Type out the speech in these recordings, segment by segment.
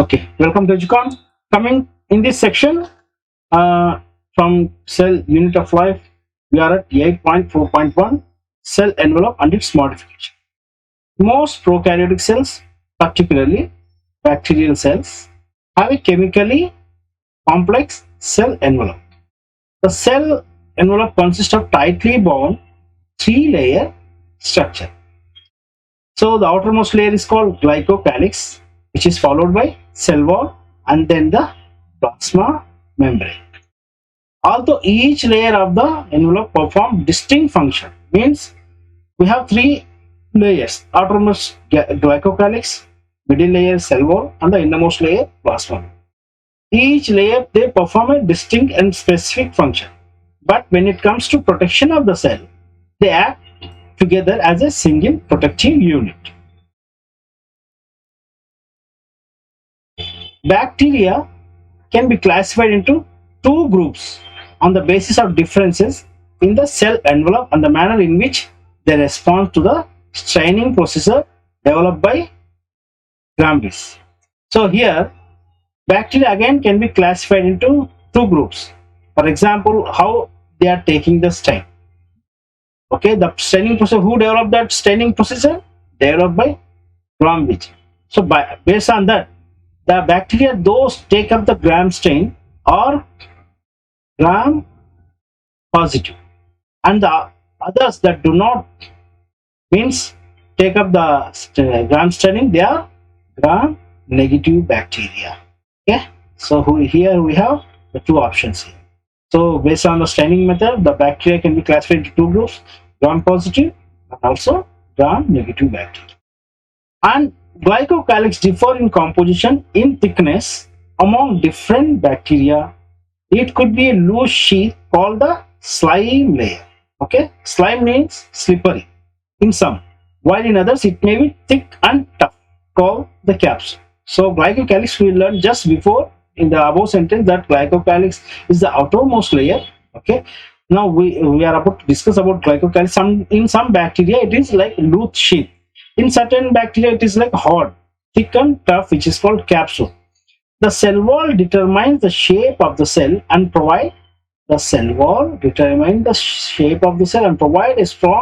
Okay, welcome to Educon. Coming in this section from Cell Unit of Life, we are at 8.4.1 Cell Envelope and its modification. Most prokaryotic cells, particularly bacterial cells, have a chemically complex cell envelope. The cell envelope consists of tightly bound three-layer structure. So the outermost layer is called glycocalyx, which is followed by cell wall and then the plasma membrane. Although each layer of the envelope performs distinct function, means we have three layers: outermost glycocalyx, middle layer cell wall, and the innermost layer plasma. Each layer they perform a distinct and specific function, but when it comes to protection of the cell, they act together as a single protective unit. Bacteria can be classified into two groups on the basis of differences in the cell envelope and the manner in which they respond to the staining procedure developed by Grambeis. So here, bacteria again can be classified into two groups. For example, how they are taking the stain. Okay, the staining procedure, who developed that staining procedure? Developed by Grambeis. So based on that, the bacteria those take up the gram stain are gram positive, and the others that do not means take up the gram staining, they are gram negative bacteria. Okay, so here we have the two options here. So based on the staining method, the bacteria can be classified into two groups: gram positive and also gram negative bacteria. And glycocalyx differ in composition in thickness among different bacteria. It could be a loose sheath called the slime layer. Okay, slime means slippery in some, while in others it may be thick and tough, called the capsule. So glycocalyx we learned just before in the above sentence that glycocalyx is the outermost layer. Okay, now we are about to discuss about glycocalyx. In some bacteria it is like loose sheath. In certain bacteria it is like hard, thick and tough, which is called capsule. The cell wall determines the shape of the cell and provide a strong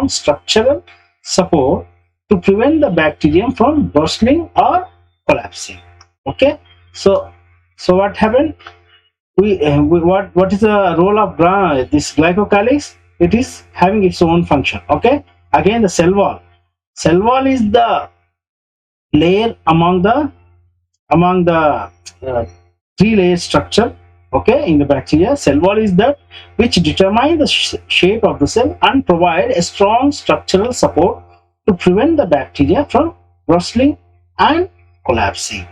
structural support to prevent the bacterium from bursting or collapsing. Okay, so what happened? What is the role of this glycocalyx? It is having its own function. Okay, again the cell wall. Cell wall is the layer among the three-layer structure. Okay, in the bacteria, cell wall is that which determines the shape of the cell and provide a strong structural support to prevent the bacteria from bursting and collapsing.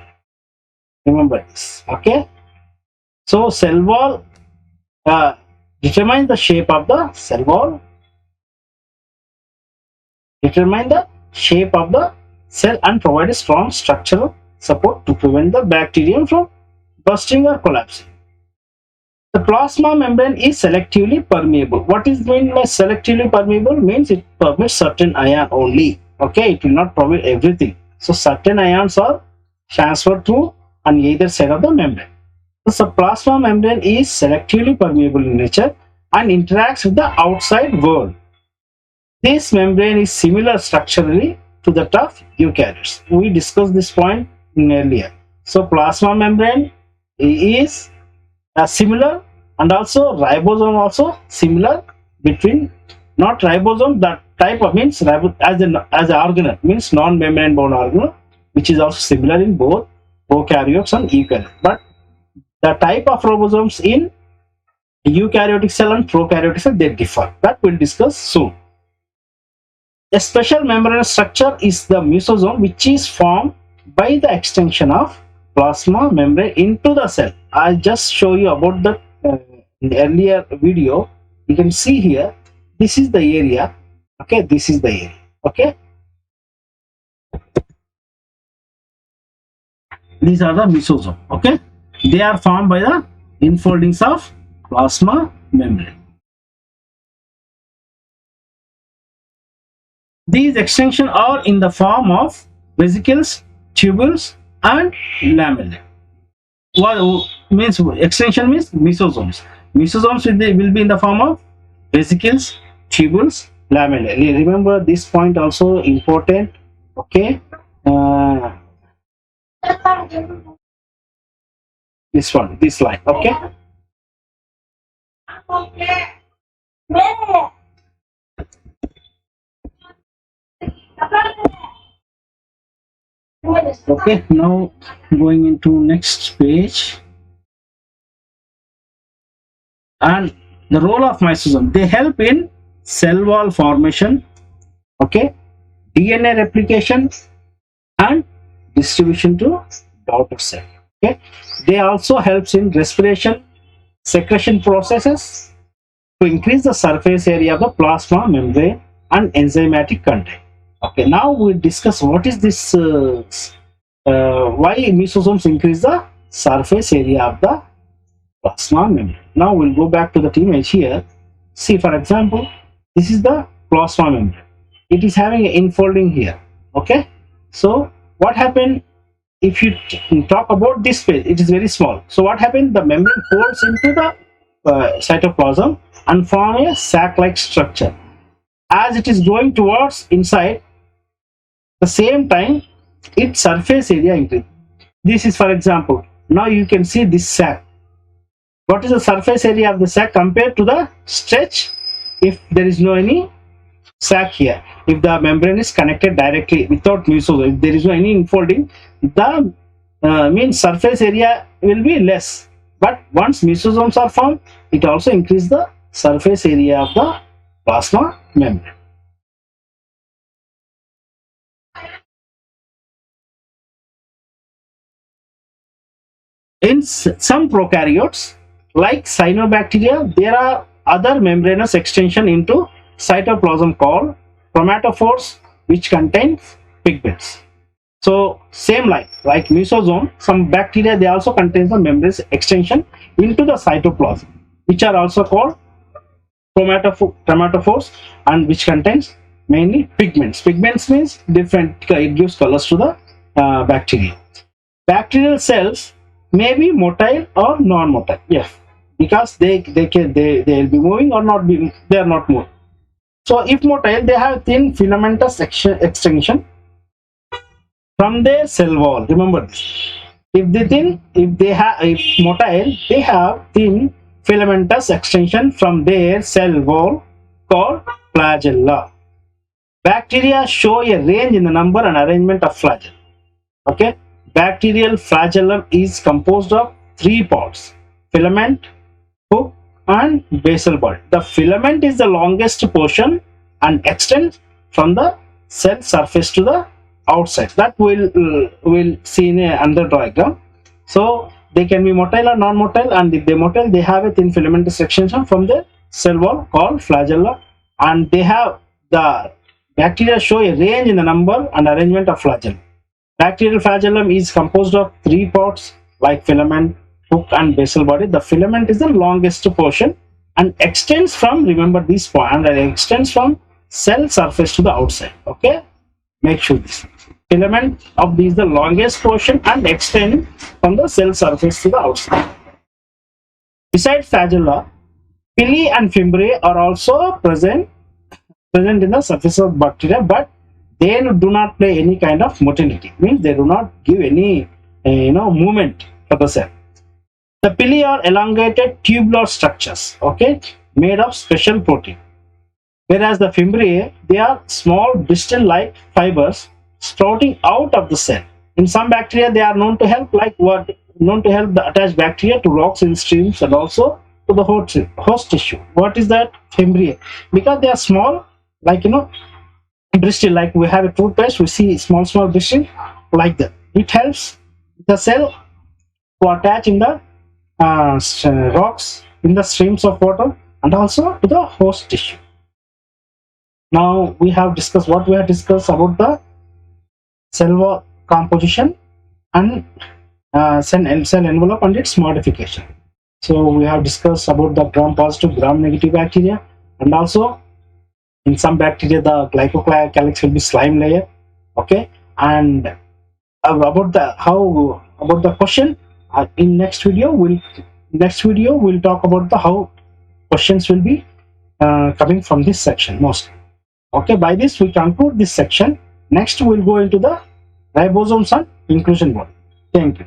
Remember this. Okay, so cell wall determines the shape of the cell wall. Determine the shape of the cell and provide a strong structural support to prevent the bacterium from bursting or collapsing. The plasma membrane is selectively permeable. What is meant by selectively permeable? Means it permits certain ion only. Okay, it will not permit everything. So certain ions are transferred through on either side of the membrane. So plasma membrane is selectively permeable in nature and interacts with the outside world. This membrane is similar structurally to that of eukaryotes. We discussed this point earlier. So plasma membrane is similar, and also ribosome also similar between, not ribosome, that type of means as an organelle means non-membrane bound organelle, which is also similar in both prokaryotes and eukaryotes. But the type of ribosomes in eukaryotic cell and prokaryotic cell, they differ. That we'll discuss soon. A special membranous structure is the mesosome, which is formed by the extension of plasma membrane into the cell. I'll just show you about that in the earlier video. You can see here, this is the area. Okay, this is the area. Okay, these are the mesosome. Okay, they are formed by the infoldings of plasma membrane. These extensions are in the form of vesicles, tubules, and lamellae. What means extension means mesosomes. Mesosomes will be in the form of vesicles, tubules, lamellae. Remember this point also important. Okay. Uh, this one, this line. Okay. Okay. Now going into next page, and the role of mesosome. They help in cell wall formation. Okay. DNA replication and distribution to daughter cell. Okay. They also helps in respiration, secretion processes to increase the surface area of the plasma membrane and enzymatic content. Okay, now we discuss what is this, why mesosomes increase the surface area of the plasma membrane. Now we'll go back to the image here. See, for example, this is the plasma membrane. It is having an infolding here. Okay, so what happened if you talk about this phase? It is very small. So what happened? The membrane folds into the cytoplasm and form a sac-like structure. As it is going towards inside, the same time its surface area increases. This is, for example, now you can see this sac. What is the surface area of the sac compared to the stretch if there is no any sac here? If the membrane is connected directly without mesosome, if there is no any infolding, the means surface area will be less. But once mesosomes are formed, it also increases the surface area of the plasma membrane. In some prokaryotes, like cyanobacteria, there are other membranous extension into cytoplasm called chromatophores, which contains pigments. So same like mesosome, some bacteria they also contain the membranous extension into the cytoplasm, which are also called chromatophores, and which contains mainly pigments. Pigments means different, it gives colors to the bacteria. Bacterial cells may be motile or non-motile. Yes, because they'll be moving or not be, they are not moving. So if motile, they have thin filamentous extension from their cell wall. Remember this. If motile, they have thin filamentous extension from their cell wall called flagella. Bacteria show a range in the number and arrangement of flagella. Okay, bacterial flagellum is composed of three parts: filament, hook, and basal body. The filament is the longest portion and extends from the cell surface to the outside. That will see in another diagram. So they can be motile or non-motile, and if they motile, they have a thin filamentous extension from the cell wall called flagella, and they have the bacteria show a range in the number and arrangement of flagella. Bacterial flagellum is composed of three parts like filament, hook, and basal body. The filament is the longest portion and extends from, remember this point, and extends from cell surface to the outside. Okay, make sure this filament of these the longest portion and extend from the cell surface to the outside. Besides flagella, pili and fimbriae are also present in the surface of bacteria, but they do not play any kind of motility. Means they do not give any movement for the cell. The pili are elongated tubular structures, okay, made of special protein, whereas the fimbriae, they are small bristle-like fibers sprouting out of the cell. In some bacteria, they are known to help the attached bacteria to rocks in streams and also to the host tissue. What is that? Fimbriae, because they are small, like bristle, like we have a toothpaste, we see small bristle like that. It helps the cell to attach in the rocks, in the streams of water, and also to the host tissue. Now we have discussed what we have discussed about the cell wall composition and cell envelope and its modification. So we have discussed about the gram positive, gram negative bacteria, and also in some bacteria the glycocalyx will be slime layer. Okay, and about the question In next video we'll talk about the how questions will be coming from this section mostly. Okay, by this we conclude this section. Next we'll go into the ribosomes and inclusion model. Thank you.